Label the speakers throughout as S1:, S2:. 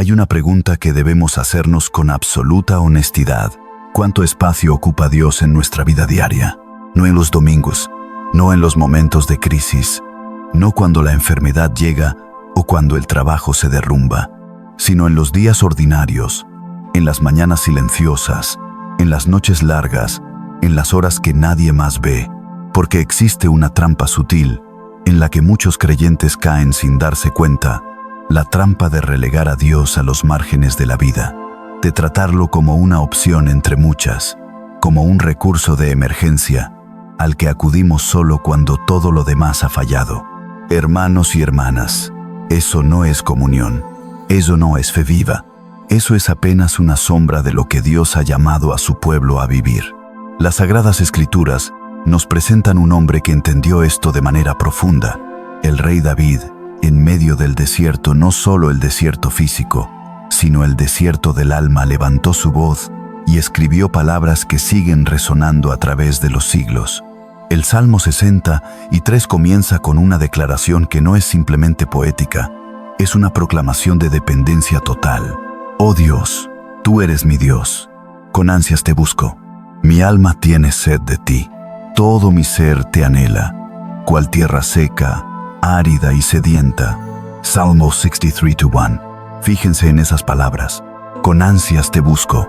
S1: hay una pregunta que debemos hacernos con absoluta honestidad. ¿Cuánto espacio ocupa Dios en nuestra vida diaria? No en los domingos, no en los momentos de crisis, no cuando la enfermedad llega o cuando el trabajo se derrumba, sino en los días ordinarios, en las mañanas silenciosas, en las noches largas, en las horas que nadie más ve, porque existe una trampa sutil en la que muchos creyentes caen sin darse cuenta, la trampa de relegar a Dios a los márgenes de la vida, de tratarlo como una opción entre muchas, como un recurso de emergencia, al que acudimos solo cuando todo lo demás ha fallado. Hermanos y hermanas, eso no es comunión, eso no es fe viva, eso es apenas una sombra de lo que Dios ha llamado a su pueblo a vivir. Las Sagradas Escrituras nos presentan un hombre que entendió esto de manera profunda. El rey David, en medio del desierto, no solo el desierto físico, sino el desierto del alma, levantó su voz y escribió palabras que siguen resonando a través de los siglos. El Salmo 63 comienza con una declaración que no es simplemente poética, es una proclamación de dependencia total. Oh Dios, tú eres mi Dios, con ansias te busco. Mi alma tiene sed de ti, todo mi ser te anhela, cual tierra seca, árida y sedienta. Salmo 63:1. Fíjense en esas palabras. Con ansias te busco,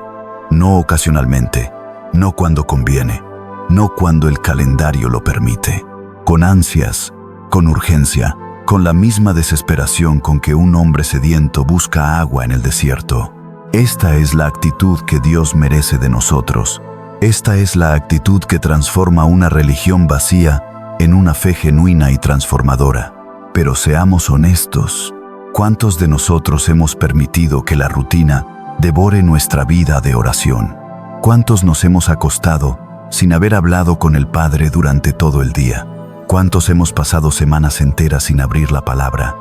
S1: no ocasionalmente, no cuando conviene, no cuando el calendario lo permite. Con ansias, con urgencia, con la misma desesperación con que un hombre sediento busca agua en el desierto. Esta es la actitud que Dios merece de nosotros. Esta es la actitud que transforma una religión vacía en una fe genuina y transformadora. Pero seamos honestos, ¿cuántos de nosotros hemos permitido que la rutina devore nuestra vida de oración? ¿Cuántos nos hemos acostado sin haber hablado con el Padre durante todo el día? ¿Cuántos hemos pasado semanas enteras sin abrir la palabra,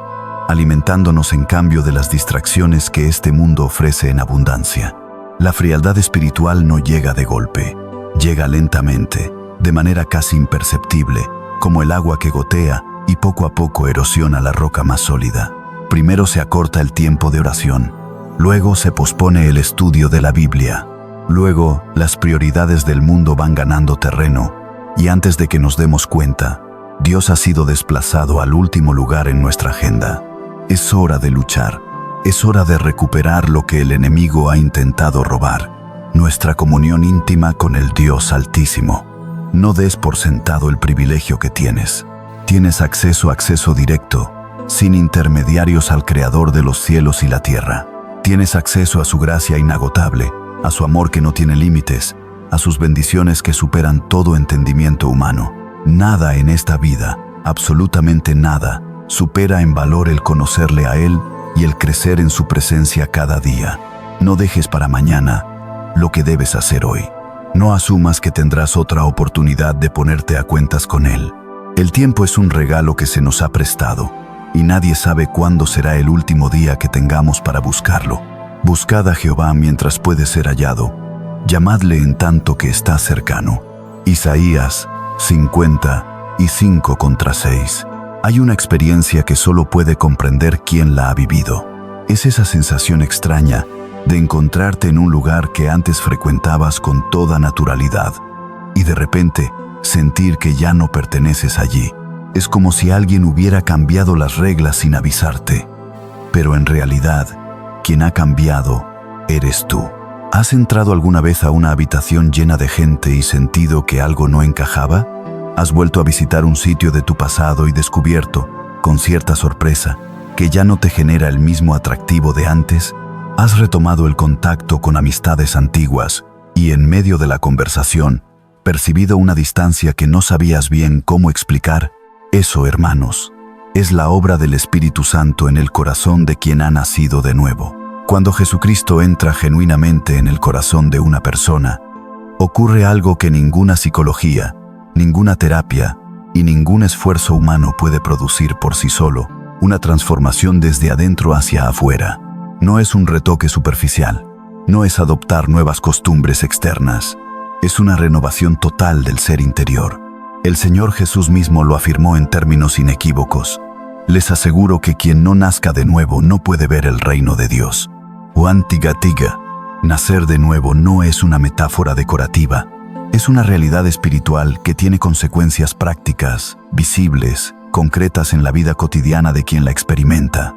S1: alimentándonos en cambio de las distracciones que este mundo ofrece en abundancia? La frialdad espiritual no llega de golpe, llega lentamente, de manera casi imperceptible, como el agua que gotea y poco a poco erosiona la roca más sólida. Primero se acorta el tiempo de oración, luego se pospone el estudio de la Biblia, luego las prioridades del mundo van ganando terreno, y antes de que nos demos cuenta, Dios ha sido desplazado al último lugar en nuestra agenda. Es hora de luchar. Es hora de recuperar lo que el enemigo ha intentado robar, nuestra comunión íntima con el Dios Altísimo. No des por sentado el privilegio que tienes. Tienes acceso directo, sin intermediarios al Creador de los cielos y la tierra. Tienes acceso a su gracia inagotable, a su amor que no tiene límites, a sus bendiciones que superan todo entendimiento humano. Nada en esta vida, absolutamente nada, supera en valor el conocerle a Él y el crecer en su presencia cada día. No dejes para mañana lo que debes hacer hoy. No asumas que tendrás otra oportunidad de ponerte a cuentas con Él. El tiempo es un regalo que se nos ha prestado, y nadie sabe cuándo será el último día que tengamos para buscarlo. Buscad a Jehová mientras puede ser hallado, llamadle en tanto que está cercano. Isaías 55:6. Hay una experiencia que solo puede comprender quien la ha vivido. Es esa sensación extraña de encontrarte en un lugar que antes frecuentabas con toda naturalidad y de repente sentir que ya no perteneces allí. Es como si alguien hubiera cambiado las reglas sin avisarte. Pero en realidad, quien ha cambiado eres tú. ¿Has entrado alguna vez a una habitación llena de gente y sentido que algo no encajaba? ¿Has vuelto a visitar un sitio de tu pasado y descubierto, con cierta sorpresa, que ya no te genera el mismo atractivo de antes? ¿Has retomado el contacto con amistades antiguas y en medio de la conversación, percibido una distancia que no sabías bien cómo explicar? Eso, hermanos, es la obra del Espíritu Santo en el corazón de quien ha nacido de nuevo. Cuando Jesucristo entra genuinamente en el corazón de una persona, ocurre algo que ninguna psicología, ninguna terapia y ningún esfuerzo humano puede producir por sí solo, una transformación desde adentro hacia afuera. No es un retoque superficial, no es adoptar nuevas costumbres externas, es una renovación total del ser interior. El Señor Jesús mismo lo afirmó en términos inequívocos. Les aseguro que quien no nazca de nuevo no puede ver el reino de Dios. Juan Tigatiga. Nacer de nuevo no es una metáfora decorativa, es una realidad espiritual que tiene consecuencias prácticas, visibles, concretas en la vida cotidiana de quien la experimenta.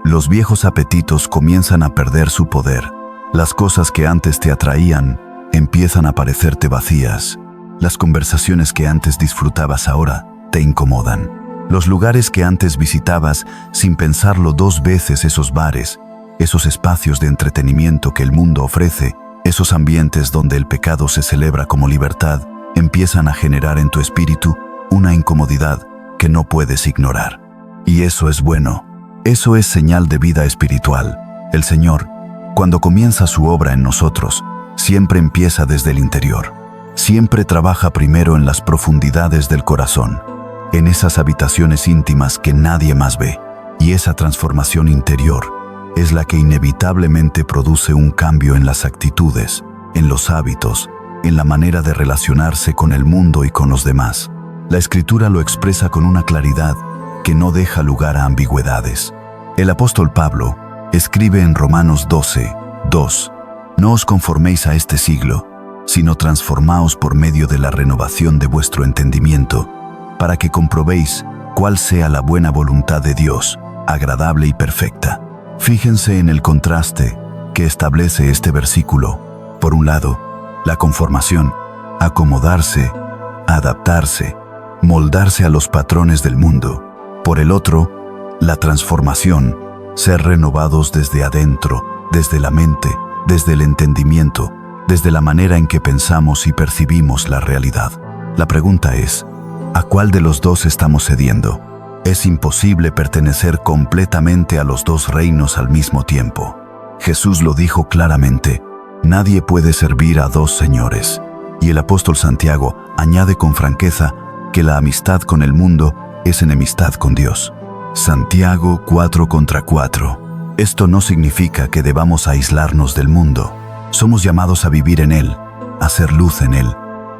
S1: Los viejos apetitos comienzan a perder su poder. Las cosas que antes te atraían empiezan a parecerte vacías. Las conversaciones que antes disfrutabas ahora te incomodan. Los lugares que antes visitabas sin pensarlo dos veces, esos bares, esos espacios de entretenimiento que el mundo ofrece, esos ambientes donde el pecado se celebra como libertad, empiezan a generar en tu espíritu una incomodidad que no puedes ignorar. Y eso es bueno. Eso es señal de vida espiritual. El Señor, cuando comienza su obra en nosotros, siempre empieza desde el interior. Siempre trabaja primero en las profundidades del corazón, en esas habitaciones íntimas que nadie más ve. Y esa transformación interior es la que inevitablemente produce un cambio en las actitudes, en los hábitos, en la manera de relacionarse con el mundo y con los demás. La Escritura lo expresa con una claridad que no deja lugar a ambigüedades. El apóstol Pablo escribe en Romanos 12:2: No os conforméis a este siglo, sino transformaos por medio de la renovación de vuestro entendimiento, para que comprobéis cuál sea la buena voluntad de Dios, agradable y perfecta. Fíjense en el contraste que establece este versículo. Por un lado, la conformación, acomodarse, adaptarse, moldarse a los patrones del mundo. Por el otro, la transformación, ser renovados desde adentro, desde la mente, desde el entendimiento, desde la manera en que pensamos y percibimos la realidad. La pregunta es, ¿a cuál de los dos estamos cediendo? Es imposible pertenecer completamente a los dos reinos al mismo tiempo. Jesús lo dijo claramente: nadie puede servir a dos señores. Y el apóstol Santiago añade con franqueza que la amistad con el mundo es enemistad con Dios. Santiago 4:4. Esto no significa que debamos aislarnos del mundo. Somos llamados a vivir en él, a ser luz en él,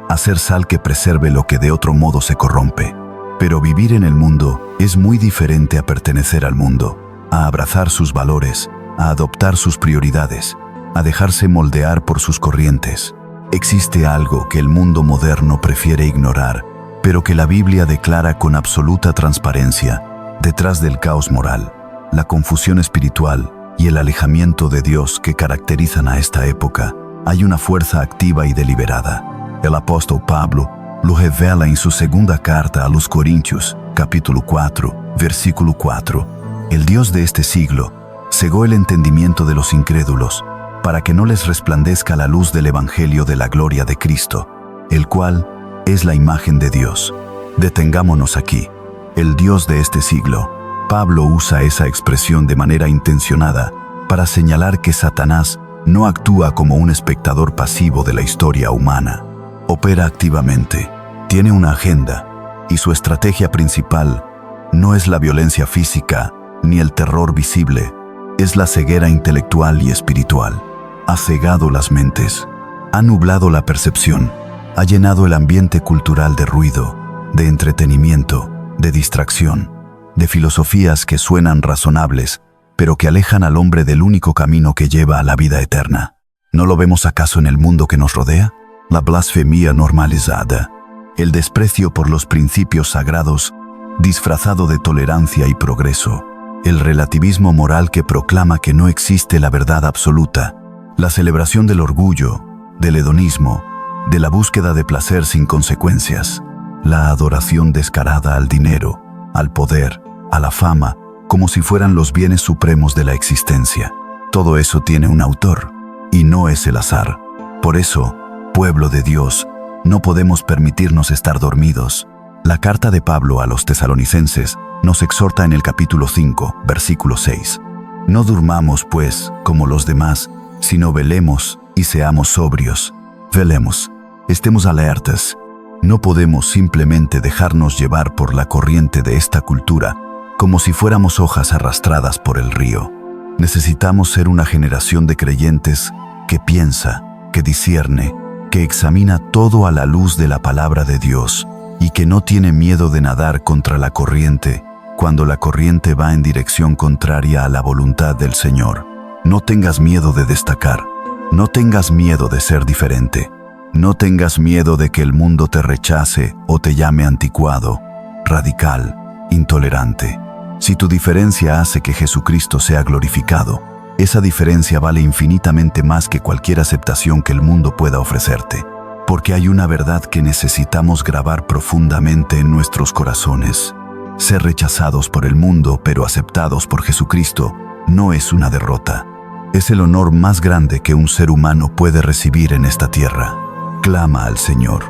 S1: a ser sal que preserve lo que de otro modo se corrompe. Pero vivir en el mundo es muy diferente a pertenecer al mundo, a abrazar sus valores, a adoptar sus prioridades, a dejarse moldear por sus corrientes. Existe algo que el mundo moderno prefiere ignorar, pero que la Biblia declara con absoluta transparencia. Detrás del caos moral, la confusión espiritual y el alejamiento de Dios que caracterizan a esta época, hay una fuerza activa y deliberada. El apóstol Pablo lo revela en su segunda carta a los Corintios, capítulo 4, versículo 4. El Dios de este siglo cegó el entendimiento de los incrédulos para que no les resplandezca la luz del Evangelio de la gloria de Cristo, el cual es la imagen de Dios. Detengámonos aquí. El Dios de este siglo. Pablo usa esa expresión de manera intencionada para señalar que Satanás no actúa como un espectador pasivo de la historia humana. Opera activamente, tiene una agenda, y su estrategia principal no es la violencia física ni el terror visible, es la ceguera intelectual y espiritual. Ha cegado las mentes, ha nublado la percepción, ha llenado el ambiente cultural de ruido, de entretenimiento, de distracción, de filosofías que suenan razonables, pero que alejan al hombre del único camino que lleva a la vida eterna. ¿No lo vemos acaso en el mundo que nos rodea? La blasfemia normalizada, el desprecio por los principios sagrados, disfrazado de tolerancia y progreso, el relativismo moral que proclama que no existe la verdad absoluta, la celebración del orgullo, del hedonismo, de la búsqueda de placer sin consecuencias, la adoración descarada al dinero, al poder, a la fama, como si fueran los bienes supremos de la existencia. Todo eso tiene un autor, y no es el azar. Por eso, pueblo de Dios, no podemos permitirnos estar dormidos. La carta de Pablo a los tesalonicenses nos exhorta en el capítulo 5, versículo 6. No durmamos, pues, como los demás, sino velemos y seamos sobrios. Velemos, estemos alertas. No podemos simplemente dejarnos llevar por la corriente de esta cultura, como si fuéramos hojas arrastradas por el río. Necesitamos ser una generación de creyentes que piensa, que discierne, que examina todo a la luz de la palabra de Dios y que no tiene miedo de nadar contra la corriente cuando la corriente va en dirección contraria a la voluntad del Señor. No tengas miedo de destacar. No tengas miedo de ser diferente. No tengas miedo de que el mundo te rechace o te llame anticuado, radical, intolerante. Si tu diferencia hace que Jesucristo sea glorificado, esa diferencia vale infinitamente más que cualquier aceptación que el mundo pueda ofrecerte. Porque hay una verdad que necesitamos grabar profundamente en nuestros corazones. Ser rechazados por el mundo, pero aceptados por Jesucristo, no es una derrota. Es el honor más grande que un ser humano puede recibir en esta tierra. Clama al Señor.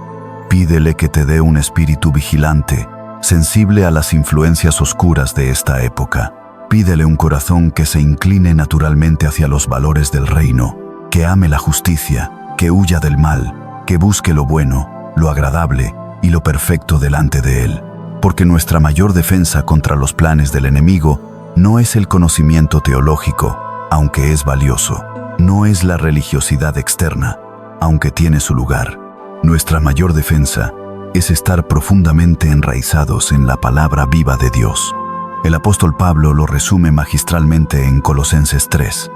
S1: Pídele que te dé un espíritu vigilante, sensible a las influencias oscuras de esta época. Pídele un corazón que se incline naturalmente hacia los valores del reino, que ame la justicia, que huya del mal, que busque lo bueno, lo agradable y lo perfecto delante de Él. Porque nuestra mayor defensa contra los planes del enemigo no es el conocimiento teológico, aunque es valioso. No es la religiosidad externa, aunque tiene su lugar. Nuestra mayor defensa es estar profundamente enraizados en la palabra viva de Dios. El apóstol Pablo lo resume magistralmente en Colosenses 3,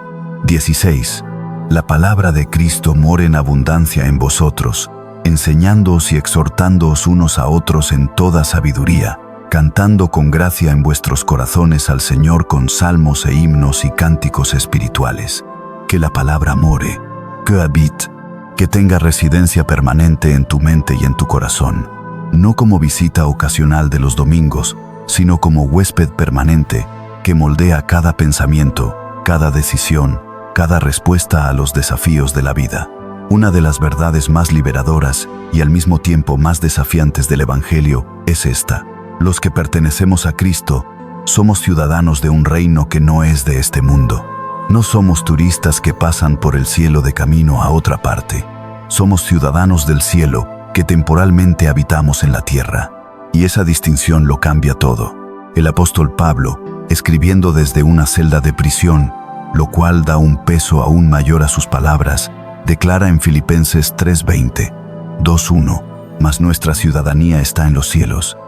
S1: 16. La palabra de Cristo mora en abundancia en vosotros, enseñándoos y exhortándoos unos a otros en toda sabiduría, cantando con gracia en vuestros corazones al Señor con salmos e himnos y cánticos espirituales. Que la palabra more, que habite, que tenga residencia permanente en tu mente y en tu corazón, no como visita ocasional de los domingos, sino como huésped permanente que moldea cada pensamiento, cada decisión, cada respuesta a los desafíos de la vida. Una de las verdades más liberadoras y al mismo tiempo más desafiantes del Evangelio es esta: los que pertenecemos a Cristo somos ciudadanos de un reino que no es de este mundo. No somos turistas que pasan por el cielo de camino a otra parte. Somos ciudadanos del cielo que temporalmente habitamos en la tierra. Y esa distinción lo cambia todo. El apóstol Pablo, escribiendo desde una celda de prisión, lo cual da un peso aún mayor a sus palabras, declara en Filipenses 3:20, 2:1, mas nuestra ciudadanía está en los cielos,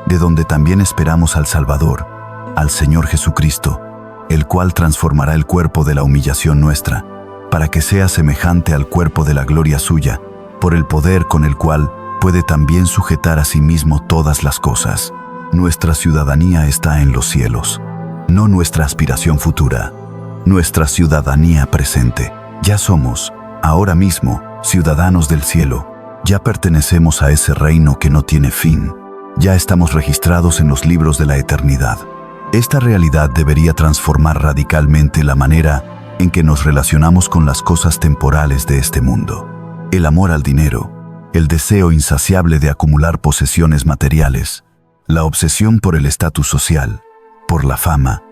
S1: de donde también esperamos al Salvador, al Señor Jesucristo, el cual transformará el cuerpo de la humillación nuestra, para que sea semejante al cuerpo de la gloria suya, por el poder con el cual puede también sujetar a sí mismo todas las cosas. Nuestra ciudadanía está en los cielos, no nuestra aspiración futura, nuestra ciudadanía presente. Ya somos, ahora mismo, ciudadanos del cielo. Ya pertenecemos a ese reino que no tiene fin. Ya estamos registrados en los libros de la eternidad. Esta realidad debería transformar radicalmente la manera en que nos relacionamos con las cosas temporales de este mundo. El amor al dinero, el deseo insaciable de acumular posesiones materiales, la obsesión por el estatus social, por la fama,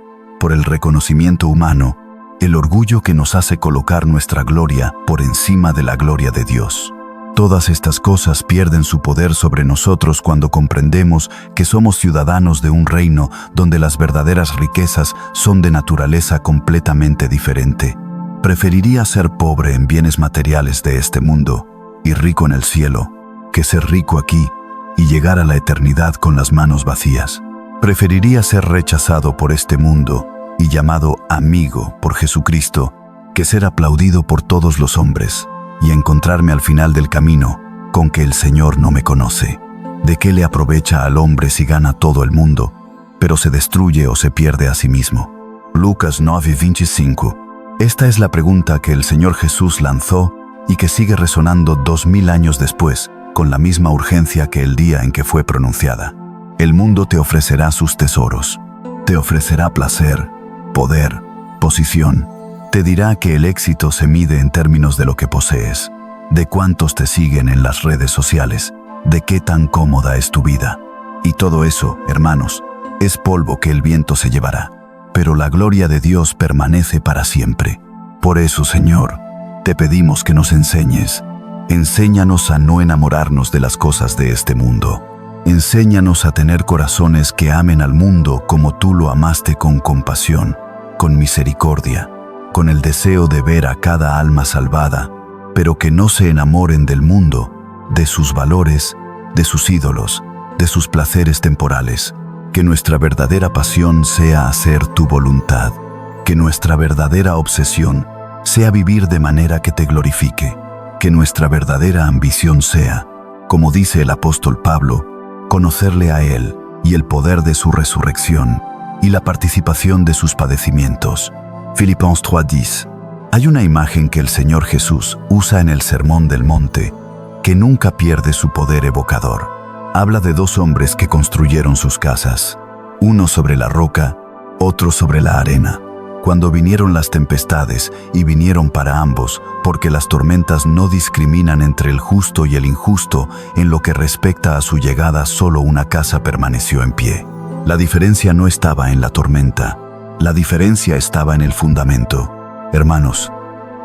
S1: por el reconocimiento humano, el orgullo que nos hace colocar nuestra gloria por encima de la gloria de Dios. Todas estas cosas pierden su poder sobre nosotros cuando comprendemos que somos ciudadanos de un reino donde las verdaderas riquezas son de naturaleza completamente diferente. Preferiría ser pobre en bienes materiales de este mundo y rico en el cielo, que ser rico aquí y llegar a la eternidad con las manos vacías. Preferiría ser rechazado por este mundo y llamado amigo por Jesucristo, que ser aplaudido por todos los hombres y encontrarme al final del camino con que el Señor no me conoce. ¿De qué le aprovecha al hombre si gana todo el mundo, pero se destruye o se pierde a sí mismo? Lucas 9:25. Esta es la pregunta que el Señor Jesús lanzó y que sigue resonando 2000 años después, con la misma urgencia que el día en que fue pronunciada. El mundo te ofrecerá sus tesoros, te ofrecerá placer, poder, posición. Te dirá que el éxito se mide en términos de lo que posees, de cuántos te siguen en las redes sociales, de qué tan cómoda es tu vida. Y todo eso, hermanos, es polvo que el viento se llevará, pero la gloria de Dios permanece para siempre. Por eso, Señor, te pedimos que nos enseñes. Enséñanos a no enamorarnos de las cosas de este mundo. Enséñanos a tener corazones que amen al mundo como tú lo amaste, con compasión, con misericordia, con el deseo de ver a cada alma salvada, pero que no se enamoren del mundo, de sus valores, de sus ídolos, de sus placeres temporales. Que nuestra verdadera pasión sea hacer tu voluntad. Que nuestra verdadera obsesión sea vivir de manera que te glorifique. Que nuestra verdadera ambición sea, como dice el apóstol Pablo, conocerle a Él y el poder de su resurrección y la participación de sus padecimientos. Filipenses 3:10. Hay una imagen que el Señor Jesús usa en el Sermón del Monte que nunca pierde su poder evocador. Habla de dos hombres que construyeron sus casas, uno sobre la roca, otro sobre la arena. Cuando vinieron las tempestades, y vinieron para ambos, porque las tormentas no discriminan entre el justo y el injusto, en lo que respecta a su llegada solo una casa permaneció en pie. La diferencia no estaba en la tormenta, la diferencia estaba en el fundamento. Hermanos,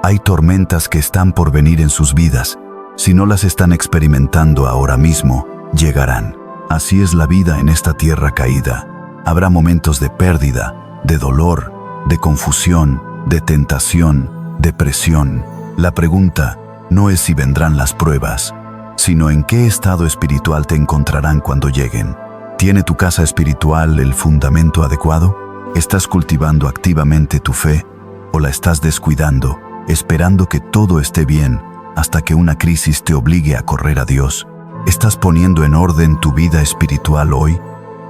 S1: hay tormentas que están por venir en sus vidas. Si no las están experimentando ahora mismo, llegarán. Así es la vida en esta tierra caída. Habrá momentos de pérdida, de dolor, de confusión, de tentación, de presión. La pregunta no es si vendrán las pruebas, sino en qué estado espiritual te encontrarán cuando lleguen. ¿Tiene tu casa espiritual el fundamento adecuado? ¿Estás cultivando activamente tu fe o la estás descuidando, esperando que todo esté bien hasta que una crisis te obligue a correr a Dios? ¿Estás poniendo en orden tu vida espiritual hoy,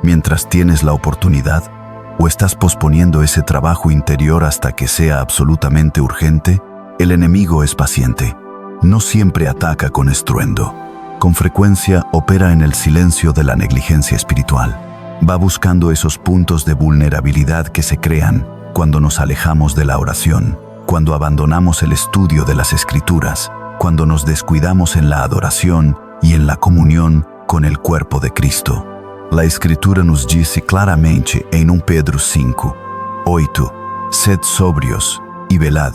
S1: mientras tienes la oportunidad? ¿O estás posponiendo ese trabajo interior hasta que sea absolutamente urgente? El enemigo es paciente. No siempre ataca con estruendo. Con frecuencia opera en el silencio de la negligencia espiritual. Va buscando esos puntos de vulnerabilidad que se crean cuando nos alejamos de la oración, cuando abandonamos el estudio de las Escrituras, cuando nos descuidamos en la adoración y en la comunión con el cuerpo de Cristo. La Escritura nos dice claramente en 1 Pedro 5:8, sed sobrios y velad,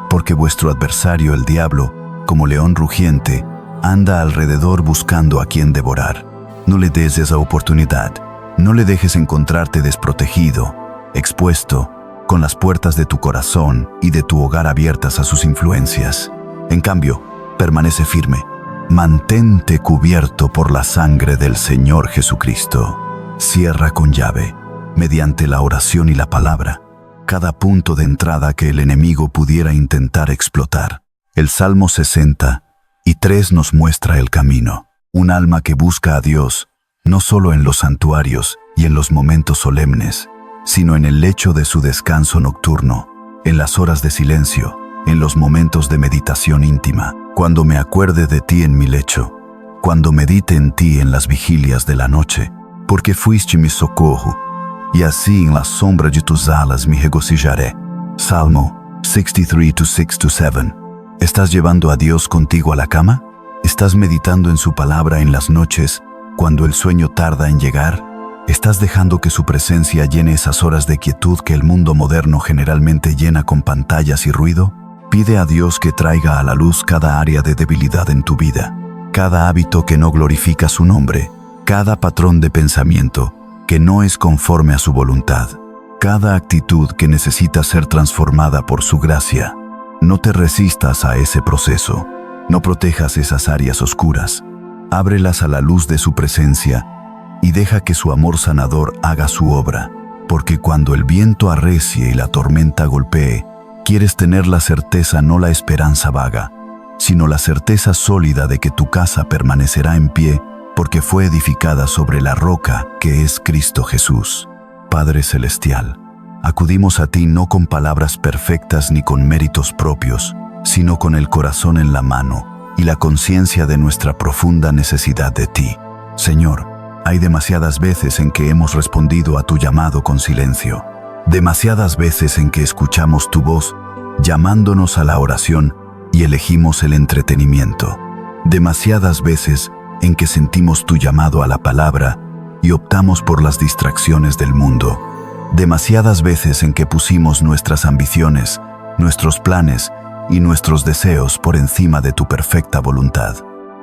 S1: porque vuestro adversario el diablo, como león rugiente, anda alrededor buscando a quien devorar. No le des esa oportunidad, no le dejes encontrarte desprotegido, expuesto, con las puertas de tu corazón y de tu hogar abiertas a sus influencias. En cambio, permanece firme. Mantente cubierto por la sangre del Señor Jesucristo. Cierra con llave, mediante la oración y la palabra, cada punto de entrada que el enemigo pudiera intentar explotar. El Salmo 60:3 nos muestra el camino. Un alma que busca a Dios, no solo en los santuarios y en los momentos solemnes, sino en el lecho de su descanso nocturno, en las horas de silencio, en los momentos de meditación íntima. Cuando me acuerde de ti en mi lecho, cuando medite en ti en las vigilias de la noche, porque fuiste mi socorro, y así en la sombra de tus alas me regocijaré. Salmo 63:6-7. ¿Estás llevando a Dios contigo a la cama? ¿Estás meditando en su palabra en las noches, cuando el sueño tarda en llegar? ¿Estás dejando que su presencia llene esas horas de quietud que el mundo moderno generalmente llena con pantallas y ruido? Pide a Dios que traiga a la luz cada área de debilidad en tu vida, cada hábito que no glorifica su nombre, cada patrón de pensamiento que no es conforme a su voluntad, cada actitud que necesita ser transformada por su gracia. No te resistas a ese proceso, no protejas esas áreas oscuras, ábrelas a la luz de su presencia y deja que su amor sanador haga su obra, porque cuando el viento arrecie y la tormenta golpee, quieres tener la certeza, no la esperanza vaga, sino la certeza sólida de que tu casa permanecerá en pie porque fue edificada sobre la roca que es Cristo Jesús. Padre Celestial, acudimos a ti no con palabras perfectas ni con méritos propios, sino con el corazón en la mano y la conciencia de nuestra profunda necesidad de ti. Señor, hay demasiadas veces en que hemos respondido a tu llamado con silencio. Demasiadas veces en que escuchamos tu voz llamándonos a la oración y elegimos el entretenimiento. Demasiadas veces en que sentimos tu llamado a la palabra y optamos por las distracciones del mundo. Demasiadas veces en que pusimos nuestras ambiciones, nuestros planes y nuestros deseos por encima de tu perfecta voluntad.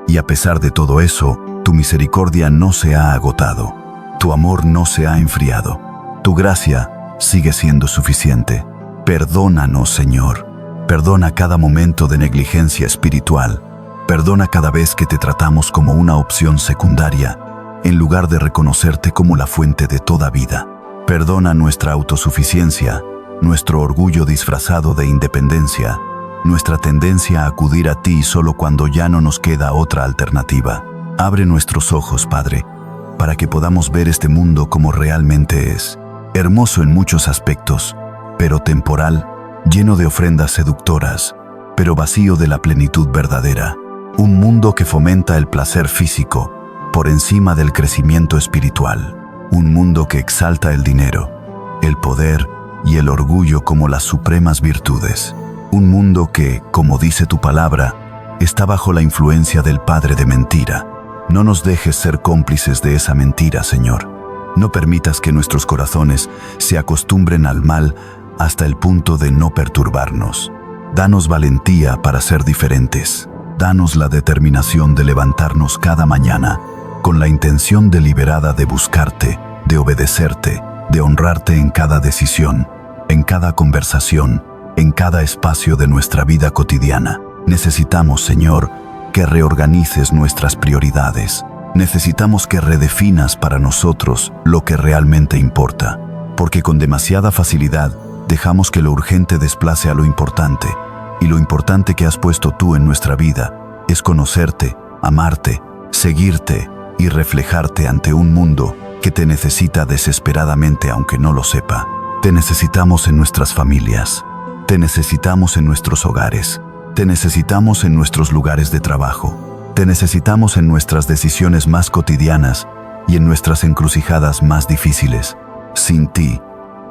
S1: Y a pesar de todo eso, tu misericordia no se ha agotado, tu amor no se ha enfriado, tu gracia sigue siendo suficiente. Perdónanos, Señor. Perdona cada momento de negligencia espiritual. Perdona cada vez que te tratamos como una opción secundaria, en lugar de reconocerte como la fuente de toda vida. Perdona nuestra autosuficiencia, nuestro orgullo disfrazado de independencia, nuestra tendencia a acudir a ti solo cuando ya no nos queda otra alternativa. Abre nuestros ojos, Padre, para que podamos ver este mundo como realmente es, hermoso en muchos aspectos, pero temporal, lleno de ofrendas seductoras, pero vacío de la plenitud verdadera. Un mundo que fomenta el placer físico por encima del crecimiento espiritual. Un mundo que exalta el dinero, el poder y el orgullo como las supremas virtudes. Un mundo que, como dice tu palabra, está bajo la influencia del padre de mentira. No nos dejes ser cómplices de esa mentira, Señor. No permitas que nuestros corazones se acostumbren al mal hasta el punto de no perturbarnos. Danos valentía para ser diferentes. Danos la determinación de levantarnos cada mañana con la intención deliberada de buscarte, de obedecerte, de honrarte en cada decisión, en cada conversación, en cada espacio de nuestra vida cotidiana. Necesitamos, Señor, que reorganices nuestras prioridades. Necesitamos que redefinas para nosotros lo que realmente importa, porque con demasiada facilidad dejamos que lo urgente desplace a lo importante, y lo importante que has puesto tú en nuestra vida es conocerte, amarte, seguirte y reflejarte ante un mundo que te necesita desesperadamente aunque no lo sepa. Te necesitamos en nuestras familias, te necesitamos en nuestros hogares, te necesitamos en nuestros lugares de trabajo, te necesitamos en nuestras decisiones más cotidianas y en nuestras encrucijadas más difíciles. Sin ti,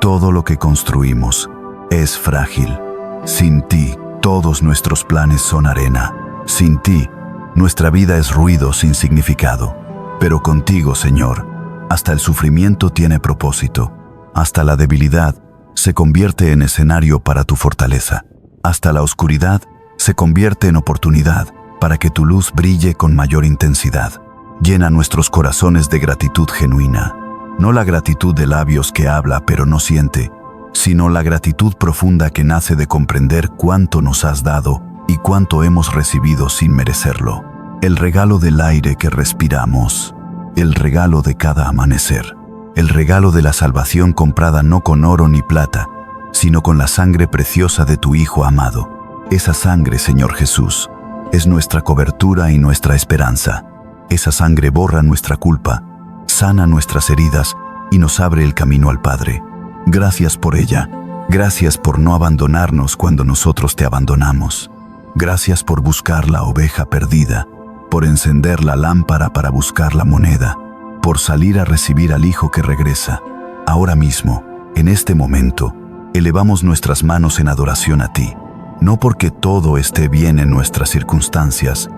S1: todo lo que construimos es frágil. Sin ti, todos nuestros planes son arena. Sin ti, nuestra vida es ruido sin significado. Pero contigo, Señor, hasta el sufrimiento tiene propósito. Hasta la debilidad se convierte en escenario para tu fortaleza. Hasta la oscuridad se convierte en oportunidad para que tu luz brille con mayor intensidad. Llena nuestros corazones de gratitud genuina. No la gratitud de labios que habla pero no siente, sino la gratitud profunda que nace de comprender cuánto nos has dado y cuánto hemos recibido sin merecerlo. El regalo del aire que respiramos, el regalo de cada amanecer, el regalo de la salvación comprada no con oro ni plata, sino con la sangre preciosa de tu Hijo amado. Esa sangre, Señor Jesús, es nuestra cobertura y nuestra esperanza. Esa sangre borra nuestra culpa, sana nuestras heridas y nos abre el camino al Padre. Gracias por ella. Gracias por no abandonarnos cuando nosotros te abandonamos. Gracias por buscar la oveja perdida, por encender la lámpara para buscar la moneda, por salir a recibir al Hijo que regresa. Ahora mismo, en este momento, elevamos nuestras manos en adoración a ti, no porque todo esté bien en nuestras circunstancias,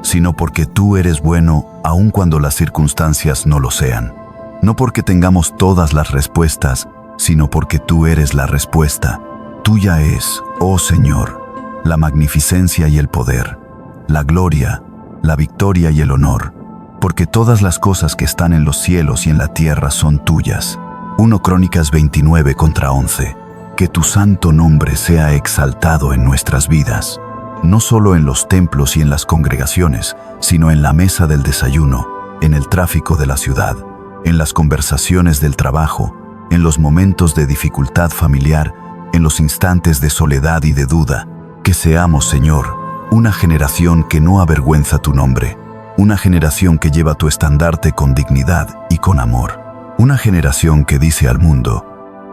S1: sino porque tú eres bueno aun cuando las circunstancias no lo sean. No porque tengamos todas las respuestas, sino porque tú eres la respuesta. Tuya es, oh Señor, la magnificencia y el poder, la gloria, la victoria y el honor, porque todas las cosas que están en los cielos y en la tierra son tuyas. 1 Crónicas 29:11. Que tu santo nombre sea exaltado en nuestras vidas, no solo en los templos y en las congregaciones, sino en la mesa del desayuno, en el tráfico de la ciudad, en las conversaciones del trabajo, en los momentos de dificultad familiar, en los instantes de soledad y de duda. Que seamos, Señor, una generación que no avergüenza tu nombre, una generación que lleva tu estandarte con dignidad y con amor, una generación que dice al mundo,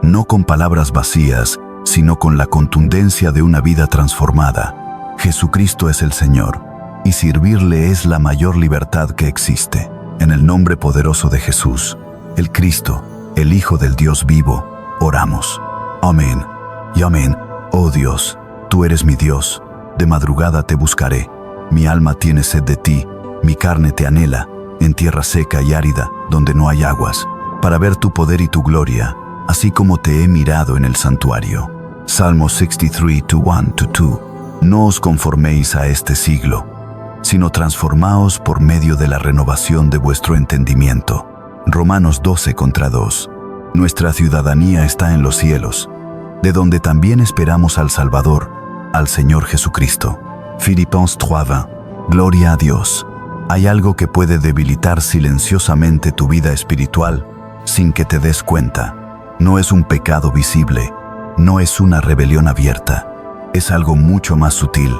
S1: no con palabras vacías, sino con la contundencia de una vida transformada: Jesucristo es el Señor, y servirle es la mayor libertad que existe. En el nombre poderoso de Jesús, el Cristo, el Hijo del Dios vivo, oramos. Amén y amén. Oh Dios, tú eres mi Dios, de madrugada te buscaré. Mi alma tiene sed de ti, mi carne te anhela, en tierra seca y árida, donde no hay aguas, para ver tu poder y tu gloria, así como te he mirado en el santuario. Salmo 63:1-2. No os conforméis a este siglo, sino transformaos por medio de la renovación de vuestro entendimiento. Romanos 12:2. Nuestra ciudadanía está en los cielos, de donde también esperamos al Salvador, al Señor Jesucristo. Filipenses 3:20. Gloria a Dios. Hay algo que puede debilitar silenciosamente tu vida espiritual sin que te des cuenta. No es un pecado visible, no es una rebelión abierta, es algo mucho más sutil,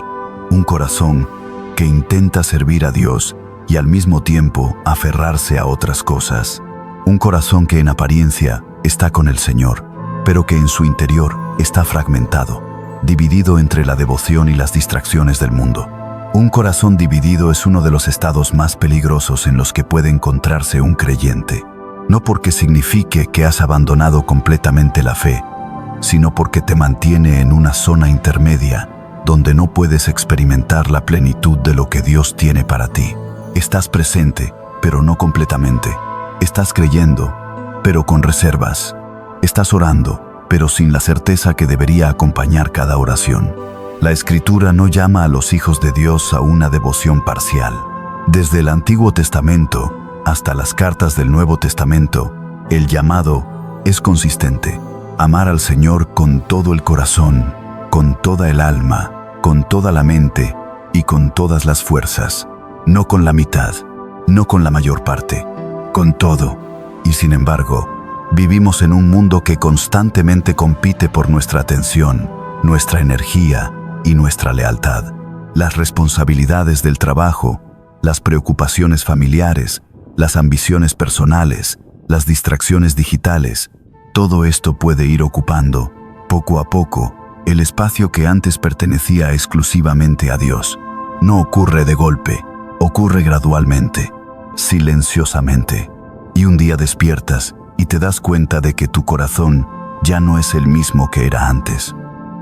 S1: un corazón que intenta servir a Dios y al mismo tiempo aferrarse a otras cosas. Un corazón que en apariencia está con el Señor, pero que en su interior está fragmentado, dividido entre la devoción y las distracciones del mundo. Un corazón dividido es uno de los estados más peligrosos en los que puede encontrarse un creyente, no porque signifique que has abandonado completamente la fe, sino porque te mantiene en una zona intermedia donde no puedes experimentar la plenitud de lo que Dios tiene para ti. Estás presente, pero no completamente. Estás creyendo, pero con reservas. Estás orando, pero sin la certeza que debería acompañar cada oración. La Escritura no llama a los hijos de Dios a una devoción parcial. Desde el Antiguo Testamento hasta las cartas del Nuevo Testamento, el llamado es consistente. Amar al Señor con todo el corazón, con toda el alma, con toda la mente y con todas las fuerzas. No con la mitad, no con la mayor parte, con todo. Y sin embargo, vivimos en un mundo que constantemente compite por nuestra atención, nuestra energía y nuestra lealtad. Las responsabilidades del trabajo, las preocupaciones familiares, las ambiciones personales, las distracciones digitales, todo esto puede ir ocupando, poco a poco, el espacio que antes pertenecía exclusivamente a Dios. No ocurre de golpe, ocurre gradualmente, silenciosamente. Y un día despiertas y te das cuenta de que tu corazón ya no es el mismo que era antes.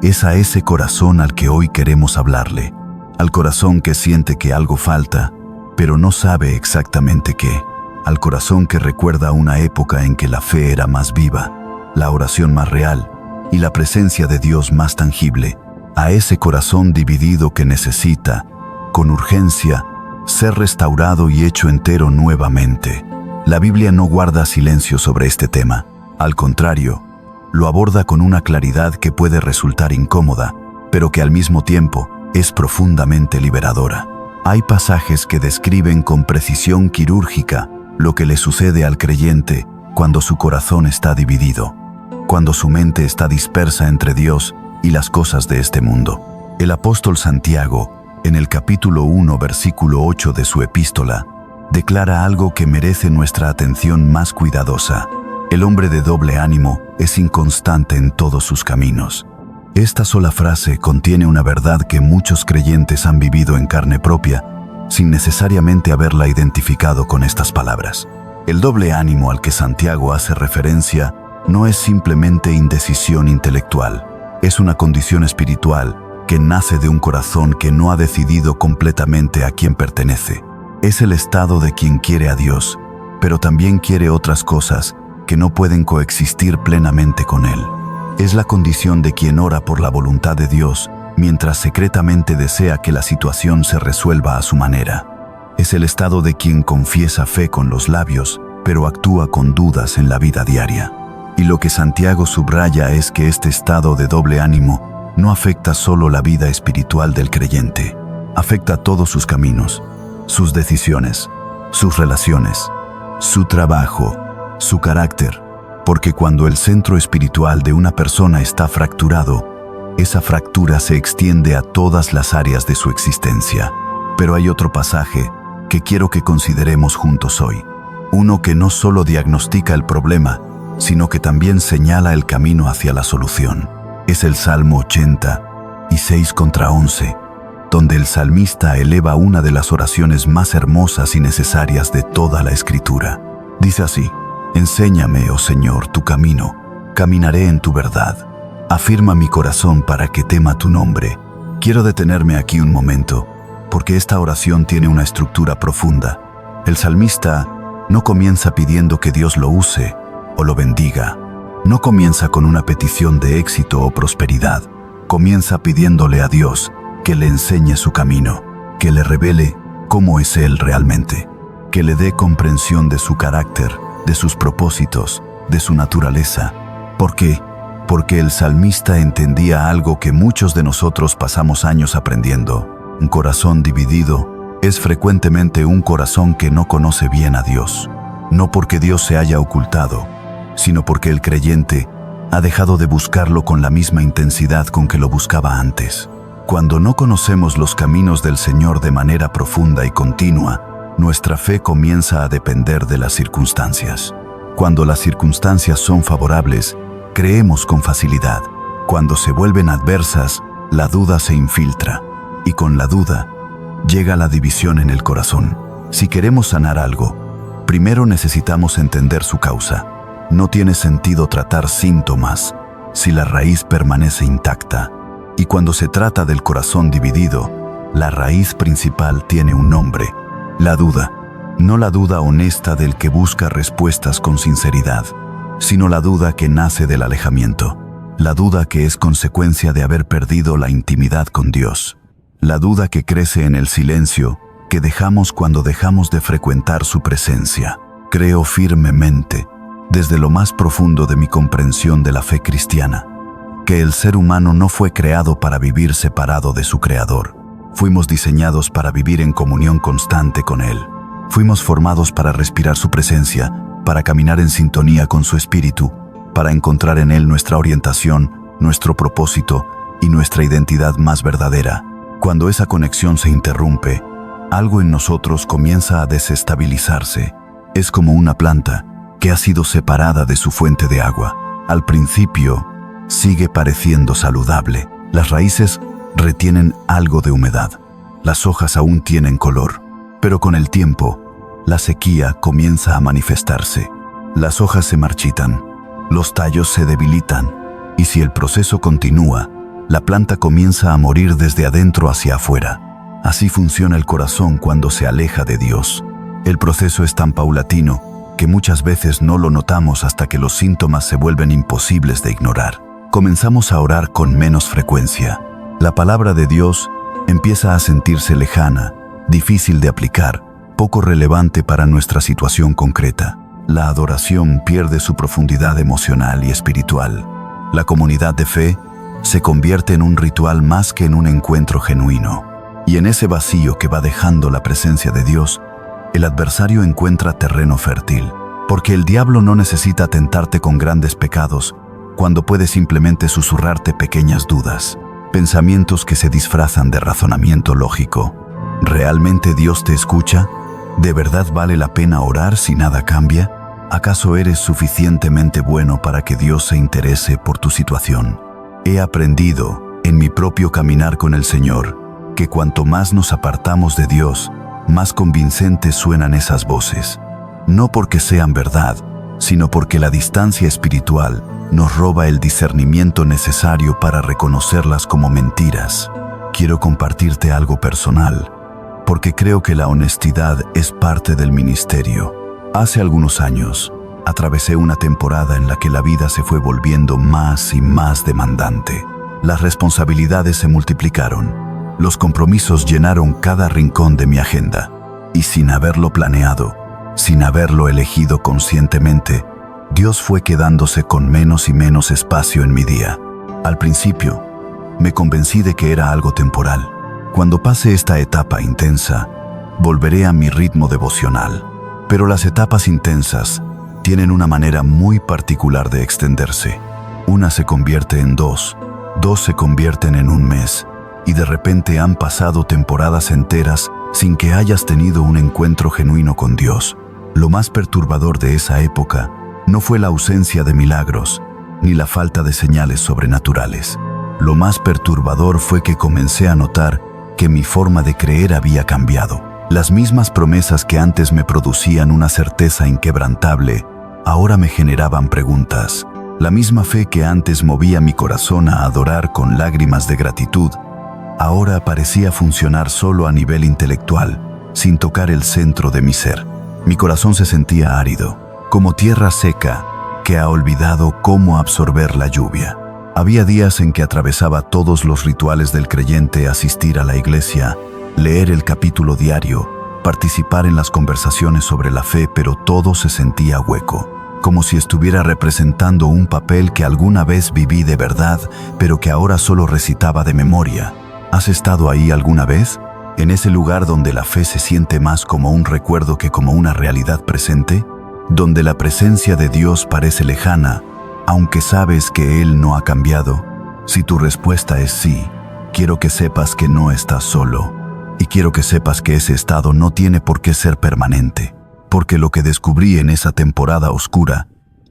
S1: Es a ese corazón al que hoy queremos hablarle, al corazón que siente que algo falta, pero no sabe exactamente qué, al corazón que recuerda una época en que la fe era más viva, la oración más real y la presencia de Dios más tangible, a ese corazón dividido que necesita, con urgencia, ser restaurado y hecho entero nuevamente. La Biblia no guarda silencio sobre este tema, al contrario, lo aborda con una claridad que puede resultar incómoda, pero que al mismo tiempo es profundamente liberadora. Hay pasajes que describen con precisión quirúrgica lo que le sucede al creyente cuando su corazón está dividido, cuando su mente está dispersa entre Dios y las cosas de este mundo. El apóstol Santiago, en el capítulo 1, versículo 8 de su epístola, declara algo que merece nuestra atención más cuidadosa. El hombre de doble ánimo es inconstante en todos sus caminos. Esta sola frase contiene una verdad que muchos creyentes han vivido en carne propia, sin necesariamente haberla identificado con estas palabras. El doble ánimo al que Santiago hace referencia no es simplemente indecisión intelectual, es una condición espiritual que nace de un corazón que no ha decidido completamente a quién pertenece. Es el estado de quien quiere a Dios, pero también quiere otras cosas que no pueden coexistir plenamente con Él. Es la condición de quien ora por la voluntad de Dios, mientras secretamente desea que la situación se resuelva a su manera. Es el estado de quien confiesa fe con los labios, pero actúa con dudas en la vida diaria. Y lo que Santiago subraya es que este estado de doble ánimo no afecta solo la vida espiritual del creyente, afecta todos sus caminos, sus decisiones, sus relaciones, su trabajo, su carácter, porque cuando el centro espiritual de una persona está fracturado, esa fractura se extiende a todas las áreas de su existencia. Pero hay otro pasaje que quiero que consideremos juntos hoy, uno que no solo diagnostica el problema, sino que también señala el camino hacia la solución. Es el Salmo 86:11, donde el salmista eleva una de las oraciones más hermosas y necesarias de toda la Escritura. Dice así: Enséñame, oh Señor, tu camino, caminaré en tu verdad. Afirma mi corazón para que tema tu nombre. Quiero detenerme aquí un momento, porque esta oración tiene una estructura profunda. El salmista no comienza pidiendo que Dios lo use o lo bendiga. No comienza con una petición de éxito o prosperidad. Comienza pidiéndole a Dios que le enseñe su camino, que le revele cómo es Él realmente, que le dé comprensión de su carácter, de sus propósitos, de su naturaleza. ¿Por qué? Porque el salmista entendía algo que muchos de nosotros pasamos años aprendiendo. Un corazón dividido es frecuentemente un corazón que no conoce bien a Dios. No porque Dios se haya ocultado, sino porque el creyente Ha dejado de buscarlo con la misma intensidad con que lo buscaba antes. Cuando no conocemos los caminos del Señor de manera profunda y continua, nuestra fe comienza a depender de las circunstancias. Cuando las circunstancias son favorables, creemos con facilidad. Cuando se vuelven adversas, la duda se infiltra. Y con la duda, llega la división en el corazón. Si queremos sanar algo, primero necesitamos entender su causa. No tiene sentido tratar síntomas si la raíz permanece intacta. Y cuando se trata del corazón dividido, la raíz principal tiene un nombre: la duda. No la duda honesta del que busca respuestas con sinceridad, sino la duda que nace del alejamiento. La duda que es consecuencia de haber perdido la intimidad con Dios. La duda que crece en el silencio que dejamos cuando dejamos de frecuentar su presencia. Creo firmemente, desde lo más profundo de mi comprensión de la fe cristiana, que el ser humano no fue creado para vivir separado de su Creador. Fuimos diseñados para vivir en comunión constante con Él. Fuimos formados para respirar su presencia, para caminar en sintonía con su espíritu, para encontrar en Él nuestra orientación, nuestro propósito y nuestra identidad más verdadera. Cuando esa conexión se interrumpe, algo en nosotros comienza a desestabilizarse. Es como una planta que ha sido separada de su fuente de agua. Al principio, sigue pareciendo saludable. Las raíces retienen algo de humedad. Las hojas aún tienen color. Pero con el tiempo, la sequía comienza a manifestarse. Las hojas se marchitan, los tallos se debilitan, y si el proceso continúa, la planta comienza a morir desde adentro hacia afuera. Así funciona el corazón cuando se aleja de Dios. El proceso es tan paulatino que muchas veces no lo notamos hasta que los síntomas se vuelven imposibles de ignorar. Comenzamos a orar con menos frecuencia. La palabra de Dios empieza a sentirse lejana, difícil de aplicar, poco relevante para nuestra situación concreta. La adoración pierde su profundidad emocional y espiritual. La comunidad de fe se convierte en un ritual más que en un encuentro genuino. Y en ese vacío que va dejando la presencia de Dios, el adversario encuentra terreno fértil. Porque el diablo no necesita tentarte con grandes pecados, cuando puede simplemente susurrarte pequeñas dudas, pensamientos que se disfrazan de razonamiento lógico. ¿Realmente Dios te escucha? ¿De verdad vale la pena orar si nada cambia? ¿Acaso eres suficientemente bueno para que Dios se interese por tu situación? He aprendido, en mi propio caminar con el Señor, que cuanto más nos apartamos de Dios, más convincentes suenan esas voces. No porque sean verdad, sino porque la distancia espiritual nos roba el discernimiento necesario para reconocerlas como mentiras. Quiero compartirte algo personal, porque creo que la honestidad es parte del ministerio. Hace algunos años, atravesé una temporada en la que la vida se fue volviendo más y más demandante. Las responsabilidades se multiplicaron, los compromisos llenaron cada rincón de mi agenda, y sin haberlo planeado, sin haberlo elegido conscientemente, Dios fue quedándose con menos y menos espacio en mi día. Al principio, me convencí de que era algo temporal. Cuando pase esta etapa intensa, volveré a mi ritmo devocional. Pero las etapas intensas tienen una manera muy particular de extenderse. Una se convierte en dos se convierten en un mes, y de repente han pasado temporadas enteras sin que hayas tenido un encuentro genuino con Dios. Lo más perturbador de esa época no fue la ausencia de milagros, ni la falta de señales sobrenaturales. Lo más perturbador fue que comencé a notar que mi forma de creer había cambiado. Las mismas promesas que antes me producían una certeza inquebrantable, ahora me generaban preguntas. La misma fe que antes movía mi corazón a adorar con lágrimas de gratitud, ahora parecía funcionar solo a nivel intelectual, sin tocar el centro de mi ser. Mi corazón se sentía árido, como tierra seca que ha olvidado cómo absorber la lluvia. Había días en que atravesaba todos los rituales del creyente: asistir a la iglesia, leer el capítulo diario, participar en las conversaciones sobre la fe, pero todo se sentía hueco, como si estuviera representando un papel que alguna vez viví de verdad, pero que ahora solo recitaba de memoria. ¿Has estado ahí alguna vez? En ese lugar donde la fe se siente más como un recuerdo que como una realidad presente, donde la presencia de Dios parece lejana, Aunque sabes que Él no ha cambiado, si tu respuesta es sí, quiero que sepas que no estás solo. Y quiero que sepas que ese estado no tiene por qué ser permanente, porque lo que descubrí en esa temporada oscura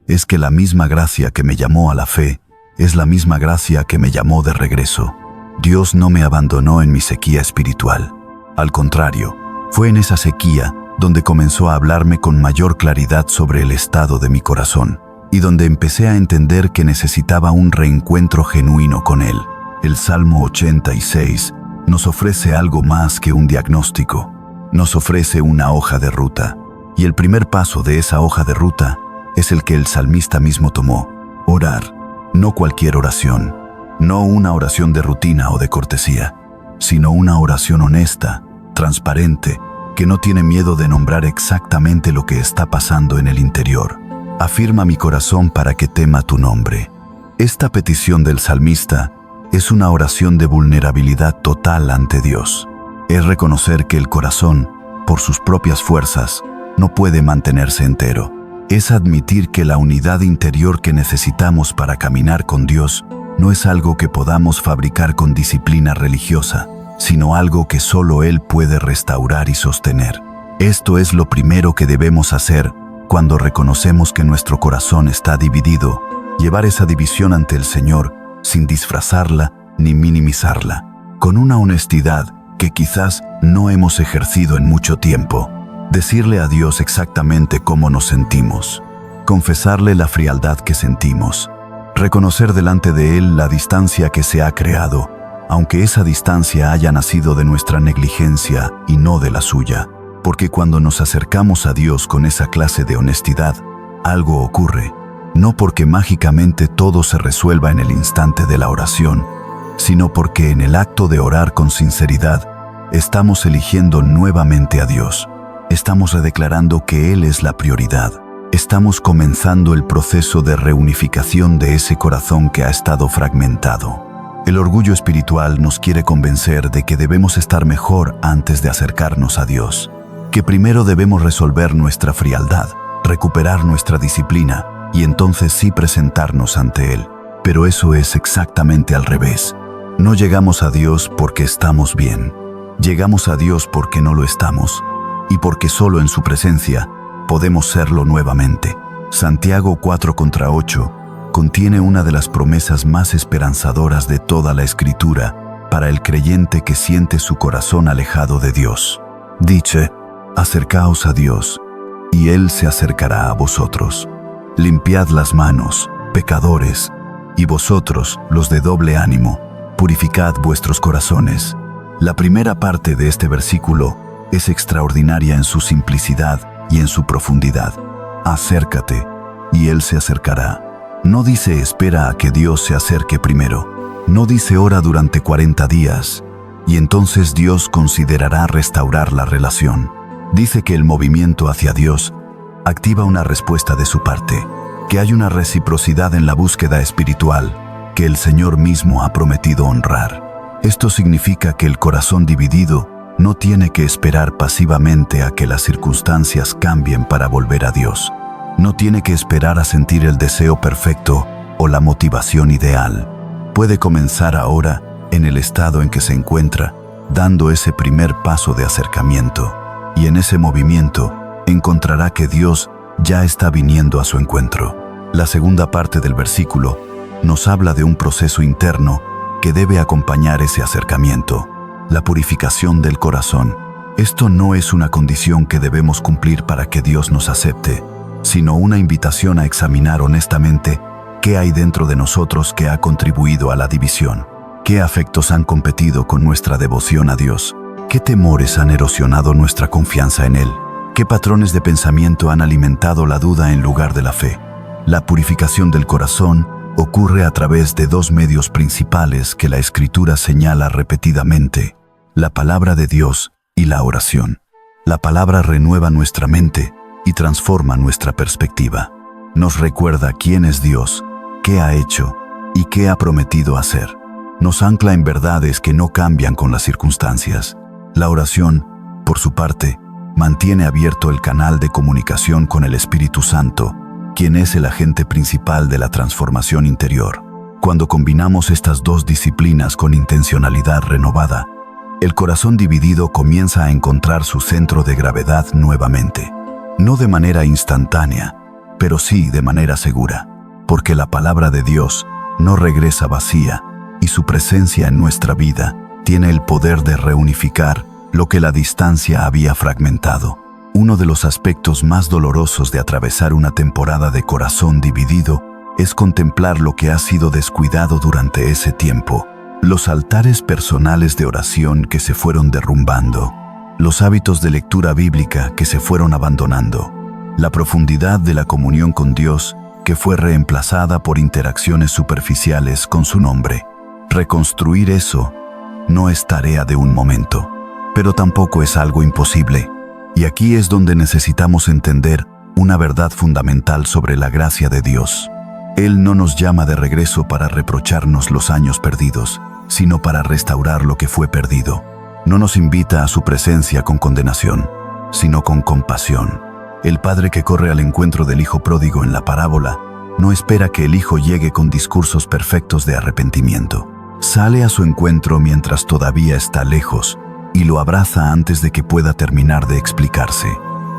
S1: es que la misma gracia que me llamó a la fe es la misma gracia que me llamó de regreso. Dios no me abandonó en mi sequía espiritual. Al contrario, fue en esa sequía donde comenzó a hablarme con mayor claridad sobre el estado de mi corazón y donde empecé a entender que necesitaba un reencuentro genuino con Él. El Salmo 86 nos ofrece algo más que un diagnóstico. Nos ofrece una hoja de ruta. Y el primer paso de esa hoja de ruta es el que el salmista mismo tomó: orar. No cualquier oración, no una oración de rutina o de cortesía, sino una oración honesta, transparente, que no tiene miedo de nombrar exactamente lo que está pasando en el interior. Afirma mi corazón para que tema tu nombre. Esta petición del salmista es una oración de vulnerabilidad total ante Dios. Es reconocer que el corazón, por sus propias fuerzas, no puede mantenerse entero. Es admitir que la unidad interior que necesitamos para caminar con Dios no es algo que podamos fabricar con disciplina religiosa, sino algo que solo Él puede restaurar y sostener. Esto es lo primero que debemos hacer cuando reconocemos que nuestro corazón está dividido: llevar esa división ante el Señor sin disfrazarla ni minimizarla, con una honestidad que quizás no hemos ejercido en mucho tiempo. Decirle a Dios exactamente cómo nos sentimos, confesarle la frialdad que sentimos, reconocer delante de Él la distancia que se ha creado, aunque esa distancia haya nacido de nuestra negligencia y no de la suya, porque cuando nos acercamos a Dios con esa clase de honestidad, algo ocurre, no porque mágicamente todo se resuelva en el instante de la oración, sino porque en el acto de orar con sinceridad, estamos eligiendo nuevamente a Dios. Estamos redeclarando que Él es la prioridad. Estamos comenzando el proceso de reunificación de ese corazón que ha estado fragmentado. El orgullo espiritual nos quiere convencer de que debemos estar mejor antes de acercarnos a Dios, que primero debemos resolver nuestra frialdad, recuperar nuestra disciplina y entonces sí presentarnos ante Él. Pero eso es exactamente al revés. No llegamos a Dios porque estamos bien. Llegamos a Dios porque no lo estamos, y porque solo en su presencia podemos serlo nuevamente. Santiago 4:8 contiene una de las promesas más esperanzadoras de toda la Escritura para el creyente que siente su corazón alejado de Dios. Dice: acercaos a Dios, y Él se acercará a vosotros. Limpiad las manos, pecadores, y vosotros, los de doble ánimo, purificad vuestros corazones. La primera parte de este versículo es extraordinaria en su simplicidad y en su profundidad. Acércate, y Él se acercará. No dice espera a que Dios se acerque primero. No dice ora durante 40 días, y entonces Dios considerará restaurar la relación. Dice que el movimiento hacia Dios activa una respuesta de su parte, que hay una reciprocidad en la búsqueda espiritual que el Señor mismo ha prometido honrar. Esto significa que el corazón dividido no tiene que esperar pasivamente a que las circunstancias cambien para volver a Dios. No tiene que esperar a sentir el deseo perfecto o la motivación ideal. Puede comenzar ahora, en el estado en que se encuentra, dando ese primer paso de acercamiento. Y en ese movimiento encontrará que Dios ya está viniendo a su encuentro. La segunda parte del versículo nos habla de un proceso interno que debe acompañar ese acercamiento: la purificación del corazón. Esto no es una condición que debemos cumplir para que Dios nos acepte, sino una invitación a examinar honestamente qué hay dentro de nosotros que ha contribuido a la división, qué afectos han competido con nuestra devoción a Dios, qué temores han erosionado nuestra confianza en Él, qué patrones de pensamiento han alimentado la duda en lugar de la fe. La purificación del corazón ocurre a través de dos medios principales que la Escritura señala repetidamente: la palabra de Dios y la oración. La palabra renueva nuestra mente y transforma nuestra perspectiva. Nos recuerda quién es Dios, qué ha hecho y qué ha prometido hacer. Nos ancla en verdades que no cambian con las circunstancias. La oración, por su parte, mantiene abierto el canal de comunicación con el Espíritu Santo, quien es el agente principal de la transformación interior. Cuando combinamos estas dos disciplinas con intencionalidad renovada, el corazón dividido comienza a encontrar su centro de gravedad nuevamente. No de manera instantánea, pero sí de manera segura, porque la palabra de Dios no regresa vacía y su presencia en nuestra vida tiene el poder de reunificar lo que la distancia había fragmentado. Uno de los aspectos más dolorosos de atravesar una temporada de corazón dividido es contemplar lo que ha sido descuidado durante ese tiempo. Los altares personales de oración que se fueron derrumbando, los hábitos de lectura bíblica que se fueron abandonando, la profundidad de la comunión con Dios que fue reemplazada por interacciones superficiales con su nombre. Reconstruir eso no es tarea de un momento, pero tampoco es algo imposible. Y aquí es donde necesitamos entender una verdad fundamental sobre la gracia de Dios. Él no nos llama de regreso para reprocharnos los años perdidos, sino para restaurar lo que fue perdido. No nos invita a su presencia con condenación, sino con compasión. El padre que corre al encuentro del hijo pródigo en la parábola no espera que el hijo llegue con discursos perfectos de arrepentimiento. Sale a su encuentro mientras todavía está lejos y lo abraza antes de que pueda terminar de explicarse.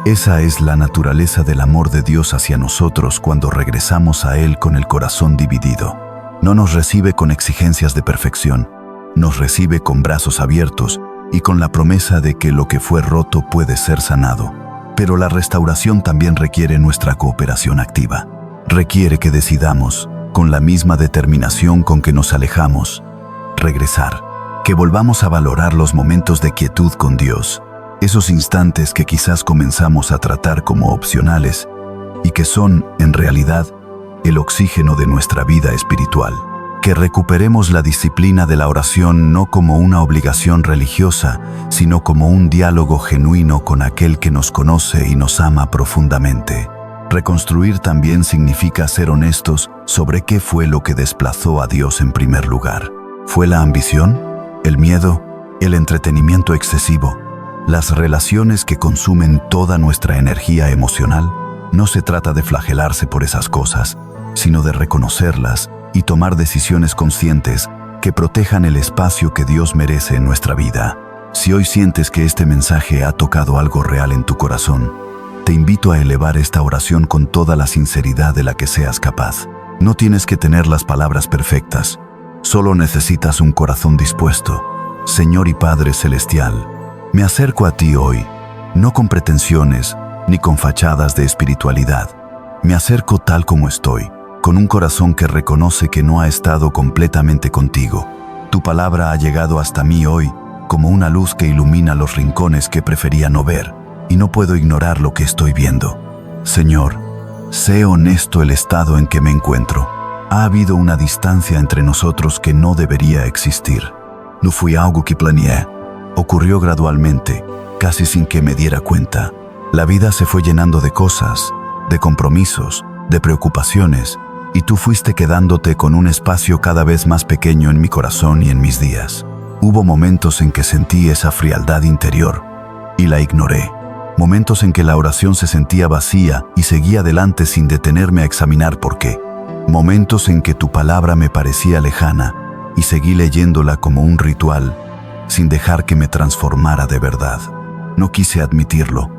S1: Esa es la naturaleza del amor de Dios hacia nosotros cuando regresamos a Él con el corazón dividido. No nos recibe con exigencias de perfección, nos recibe con brazos abiertos y con la promesa de que lo que fue roto puede ser sanado. Pero la restauración también requiere nuestra cooperación activa. Requiere que decidamos, con la misma determinación con que nos alejamos, regresar. Que volvamos a valorar los momentos de quietud con Dios, esos instantes que quizás comenzamos a tratar como opcionales y que son, en realidad, el oxígeno de nuestra vida espiritual. Que recuperemos la disciplina de la oración no como una obligación religiosa, sino como un diálogo genuino con aquel que nos conoce y nos ama profundamente. Reconstruir también significa ser honestos sobre qué fue lo que desplazó a Dios en primer lugar. ¿Fue la ambición? ¿El miedo? ¿El entretenimiento excesivo? ¿Las relaciones que consumen toda nuestra energía emocional? No se trata de flagelarse por esas cosas, sino de reconocerlas y tomar decisiones conscientes que protejan el espacio que Dios merece en nuestra vida. Si hoy sientes que este mensaje ha tocado algo real en tu corazón, te invito a elevar esta oración con toda la sinceridad de la que seas capaz. No tienes que tener las palabras perfectas, solo necesitas un corazón dispuesto. Señor y Padre Celestial, me acerco a ti hoy, no con pretensiones ni con fachadas de espiritualidad. Me acerco tal como estoy, con un corazón que reconoce que no ha estado completamente contigo. Tu palabra ha llegado hasta mí hoy como una luz que ilumina los rincones que prefería no ver, y no puedo ignorar lo que estoy viendo. Señor, sé honesto el estado en que me encuentro. Ha habido una distancia entre nosotros que no debería existir. No fui algo que planeé. Ocurrió gradualmente, casi sin que me diera cuenta. La vida se fue llenando de cosas, de compromisos, de preocupaciones, y tú fuiste quedándote con un espacio cada vez más pequeño en mi corazón y en mis días. Hubo momentos en que sentí esa frialdad interior y la ignoré. Momentos en que la oración se sentía vacía y seguía adelante sin detenerme a examinar por qué. Momentos en que tu palabra me parecía lejana y seguí leyéndola como un ritual, sin dejar que me transformara de verdad. No quise admitirlo,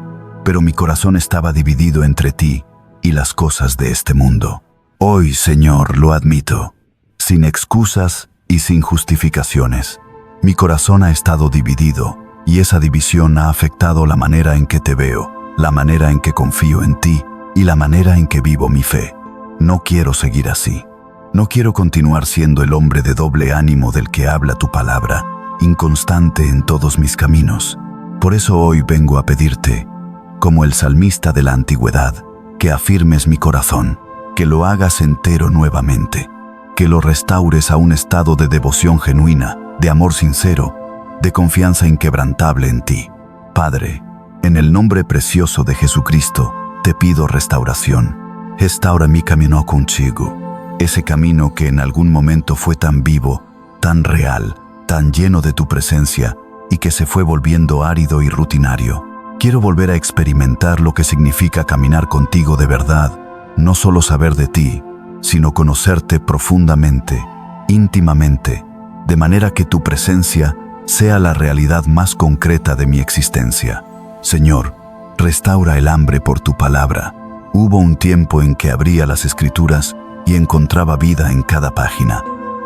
S1: pero mi corazón estaba dividido entre ti y las cosas de este mundo. Hoy, Señor, lo admito, sin excusas y sin justificaciones. Mi corazón ha estado dividido, y esa división ha afectado la manera en que te veo, la manera en que confío en ti y la manera en que vivo mi fe. No quiero seguir así. No quiero continuar siendo el hombre de doble ánimo del que habla tu palabra, inconstante en todos mis caminos. Por eso hoy vengo a pedirte, como el salmista de la antigüedad, que afirmes mi corazón, que lo hagas entero nuevamente, que lo restaures a un estado de devoción genuina, de amor sincero, de confianza inquebrantable en ti. Padre, en el nombre precioso de Jesucristo, te pido restauración. Restaura mi camino contigo, ese camino que en algún momento fue tan vivo, tan real, tan lleno de tu presencia y que se fue volviendo árido y rutinario. Quiero volver a experimentar lo que significa caminar contigo de verdad, no solo saber de ti, sino conocerte profundamente, íntimamente, de manera que tu presencia sea la realidad más concreta de mi existencia. Señor, restaura el hambre por tu palabra. Hubo un tiempo en que abría las Escrituras y encontraba vida en cada página.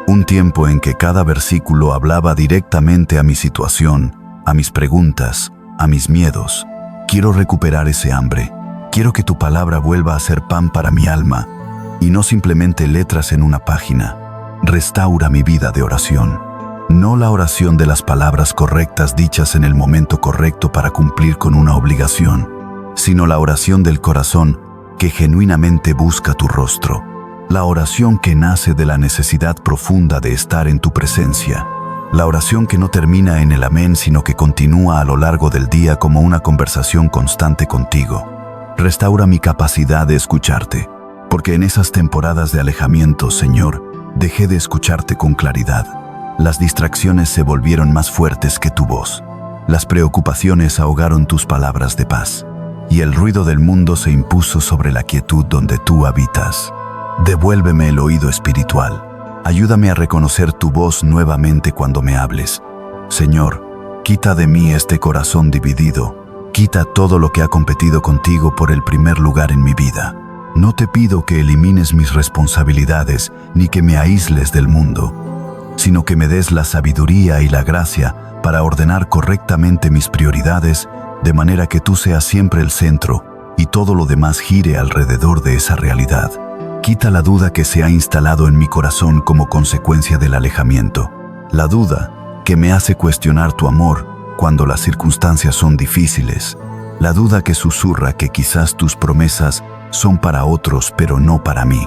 S1: Un tiempo en que cada versículo hablaba directamente a mi situación, a mis preguntas, a mis miedos. Quiero recuperar ese hambre. Quiero que tu palabra vuelva a ser pan para mi alma y no simplemente letras en una página. Restaura mi vida de oración. No la oración de las palabras correctas dichas en el momento correcto para cumplir con una obligación, sino la oración del corazón que genuinamente busca tu rostro. La oración que nace de la necesidad profunda de estar en tu presencia. La oración que no termina en el amén, sino que continúa a lo largo del día como una conversación constante contigo. Restaura mi capacidad de escucharte, porque en esas temporadas de alejamiento, Señor, dejé de escucharte con claridad. Las distracciones se volvieron más fuertes que tu voz. Las preocupaciones ahogaron tus palabras de paz, y el ruido del mundo se impuso sobre la quietud donde tú habitas. Devuélveme el oído espiritual. Ayúdame a reconocer tu voz nuevamente cuando me hables. Señor, quita de mí este corazón dividido. Quita todo lo que ha competido contigo por el primer lugar en mi vida. No te pido que elimines mis responsabilidades ni que me aísles del mundo, sino que me des la sabiduría y la gracia para ordenar correctamente mis prioridades, de manera que tú seas siempre el centro y todo lo demás gire alrededor de esa realidad. Quita la duda que se ha instalado en mi corazón como consecuencia del alejamiento. La duda que me hace cuestionar tu amor cuando las circunstancias son difíciles. La duda que susurra que quizás tus promesas son para otros pero no para mí.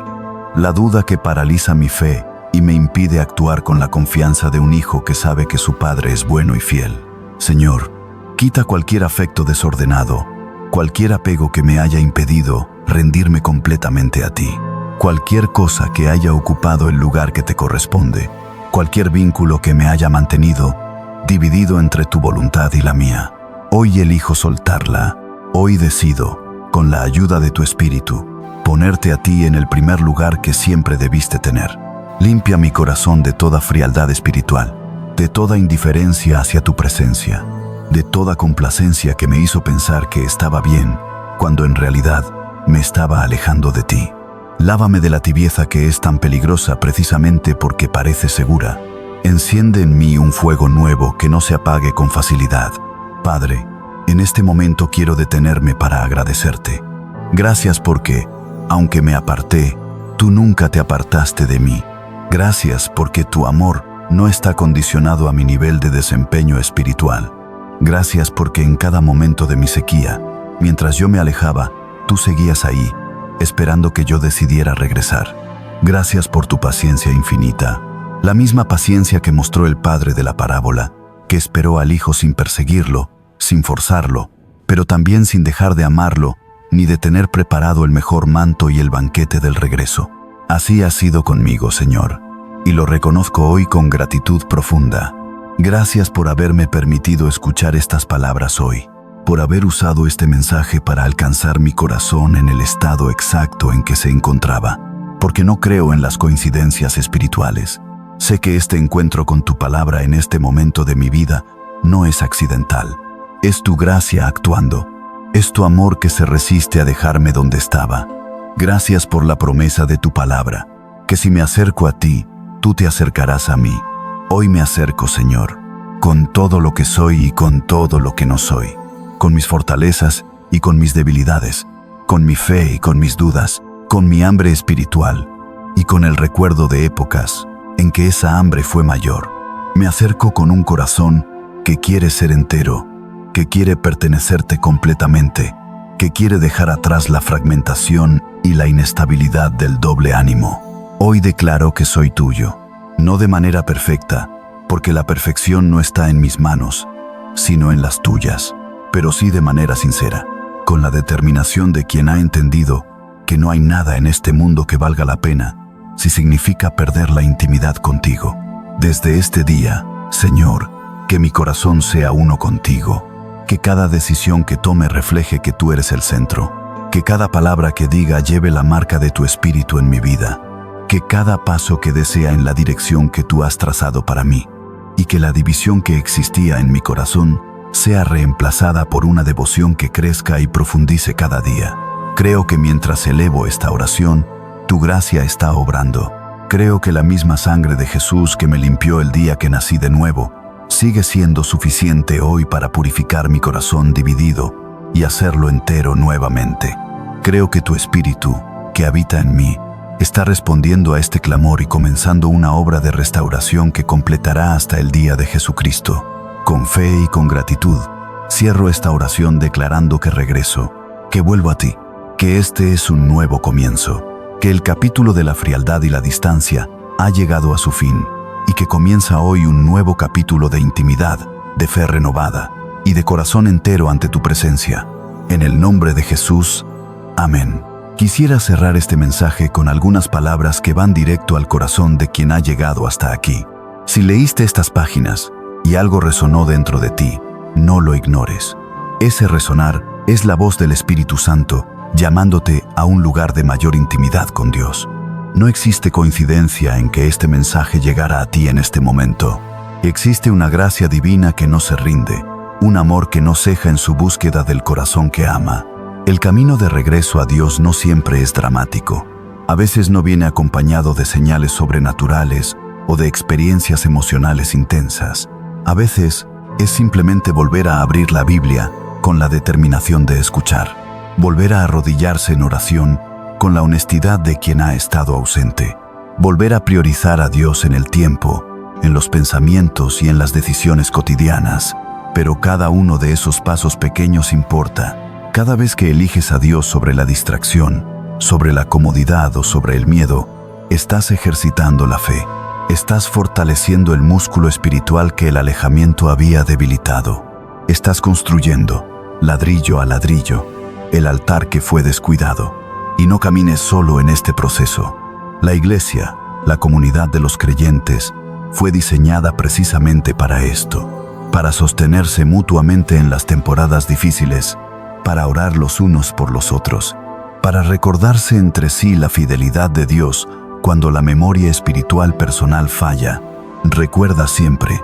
S1: La duda que paraliza mi fe y me impide actuar con la confianza de un hijo que sabe que su padre es bueno y fiel. Señor, quita cualquier afecto desordenado, cualquier apego que me haya impedido rendirme completamente a ti. Cualquier cosa que haya ocupado el lugar que te corresponde, cualquier vínculo que me haya mantenido dividido entre tu voluntad y la mía. Hoy elijo soltarla. Hoy decido, con la ayuda de tu Espíritu, ponerte a ti en el primer lugar que siempre debiste tener. Limpia mi corazón de toda frialdad espiritual, de toda indiferencia hacia tu presencia, de toda complacencia que me hizo pensar que estaba bien, cuando en realidad me estaba alejando de ti. Lávame de la tibieza que es tan peligrosa precisamente porque parece segura. Enciende en mí un fuego nuevo que no se apague con facilidad. Padre, en este momento quiero detenerme para agradecerte. Gracias porque, aunque me aparté, tú nunca te apartaste de mí. Gracias porque tu amor no está condicionado a mi nivel de desempeño espiritual. Gracias porque en cada momento de mi sequía, mientras yo me alejaba, tú seguías ahí, esperando que yo decidiera regresar. Gracias por tu paciencia infinita, la misma paciencia que mostró el padre de la parábola, que esperó al hijo sin perseguirlo, sin forzarlo, pero también sin dejar de amarlo, ni de tener preparado el mejor manto y el banquete del regreso. Así has sido conmigo, Señor, y lo reconozco hoy con gratitud profunda. Gracias por haberme permitido escuchar estas palabras hoy, por haber usado este mensaje para alcanzar mi corazón en el estado exacto en que se encontraba, porque no creo en las coincidencias espirituales. Sé que este encuentro con tu palabra en este momento de mi vida no es accidental. Es tu gracia actuando. Es tu amor que se resiste a dejarme donde estaba. Gracias por la promesa de tu palabra, que si me acerco a ti, tú te acercarás a mí. Hoy me acerco, Señor, con todo lo que soy y con todo lo que no soy, con mis fortalezas y con mis debilidades, con mi fe y con mis dudas, con mi hambre espiritual y con el recuerdo de épocas en que esa hambre fue mayor. Me acerco con un corazón que quiere ser entero, que quiere pertenecerte completamente, que quiere dejar atrás la fragmentación y la inestabilidad del doble ánimo. Hoy declaro que soy tuyo, no de manera perfecta, porque la perfección no está en mis manos, sino en las tuyas, pero sí de manera sincera, con la determinación de quien ha entendido que no hay nada en este mundo que valga la pena si significa perder la intimidad contigo. Desde este día, Señor, que mi corazón sea uno contigo, que cada decisión que tome refleje que tú eres el centro, Que cada palabra que diga lleve la marca de tu espíritu en mi vida. Que cada paso que dé sea en la dirección que tú has trazado para mí. Y que la división que existía en mi corazón sea reemplazada por una devoción que crezca y profundice cada día. Creo que mientras elevo esta oración, tu gracia está obrando. Creo que la misma sangre de Jesús que me limpió el día que nací de nuevo, sigue siendo suficiente hoy para purificar mi corazón dividido y hacerlo entero nuevamente. Creo que tu Espíritu, que habita en mí, está respondiendo a este clamor y comenzando una obra de restauración que completará hasta el día de Jesucristo. Con fe y con gratitud, cierro esta oración declarando que regreso, que vuelvo a ti, que este es un nuevo comienzo, que el capítulo de la frialdad y la distancia ha llegado a su fin y que comienza hoy un nuevo capítulo de intimidad, de fe renovada y de corazón entero ante tu presencia. En el nombre de Jesús, amén. Quisiera cerrar este mensaje con algunas palabras que van directo al corazón de quien ha llegado hasta aquí. Si leíste estas páginas y algo resonó dentro de ti, no lo ignores. Ese resonar es la voz del Espíritu Santo llamándote a un lugar de mayor intimidad con Dios. No existe coincidencia en que este mensaje llegara a ti en este momento. Existe una gracia divina que no se rinde, un amor que no ceja en su búsqueda del corazón que ama. El camino de regreso a Dios no siempre es dramático. A veces no viene acompañado de señales sobrenaturales o de experiencias emocionales intensas. A veces es simplemente volver a abrir la Biblia con la determinación de escuchar, volver a arrodillarse en oración con la honestidad de quien ha estado ausente, volver a priorizar a Dios en el tiempo, en los pensamientos y en las decisiones cotidianas. Pero cada uno de esos pasos pequeños importa. Cada vez que eliges a Dios sobre la distracción, sobre la comodidad o sobre el miedo, estás ejercitando la fe. Estás fortaleciendo el músculo espiritual que el alejamiento había debilitado. Estás construyendo, ladrillo a ladrillo, el altar que fue descuidado. Y no camines solo en este proceso. La iglesia, la comunidad de los creyentes, fue diseñada precisamente para esto, para sostenerse mutuamente en las temporadas difíciles, para orar los unos por los otros, para recordarse entre sí la fidelidad de Dios cuando la memoria espiritual personal falla. Recuerda siempre,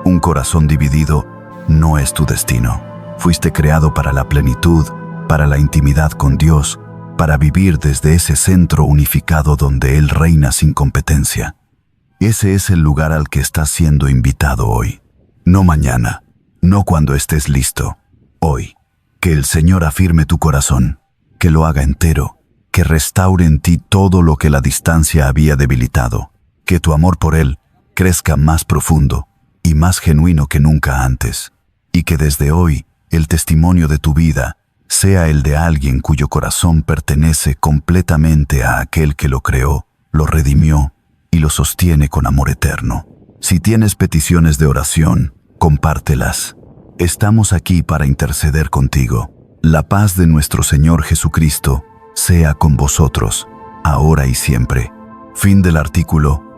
S1: un corazón dividido no es tu destino. Fuiste creado para la plenitud, para la intimidad con Dios, para vivir desde ese centro unificado donde Él reina sin competencia. Ese es el lugar al que estás siendo invitado hoy. No mañana, no cuando estés listo, hoy. Que el Señor afirme tu corazón, que lo haga entero, que restaure en ti todo lo que la distancia había debilitado, que tu amor por Él crezca más profundo y más genuino que nunca antes, y que desde hoy el testimonio de tu vida sea el de alguien cuyo corazón pertenece completamente a aquel que lo creó, lo redimió y lo sostiene con amor eterno. Si tienes peticiones de oración, compártelas. Estamos aquí para interceder contigo. La paz de nuestro Señor Jesucristo sea con vosotros, ahora y siempre. Fin del artículo.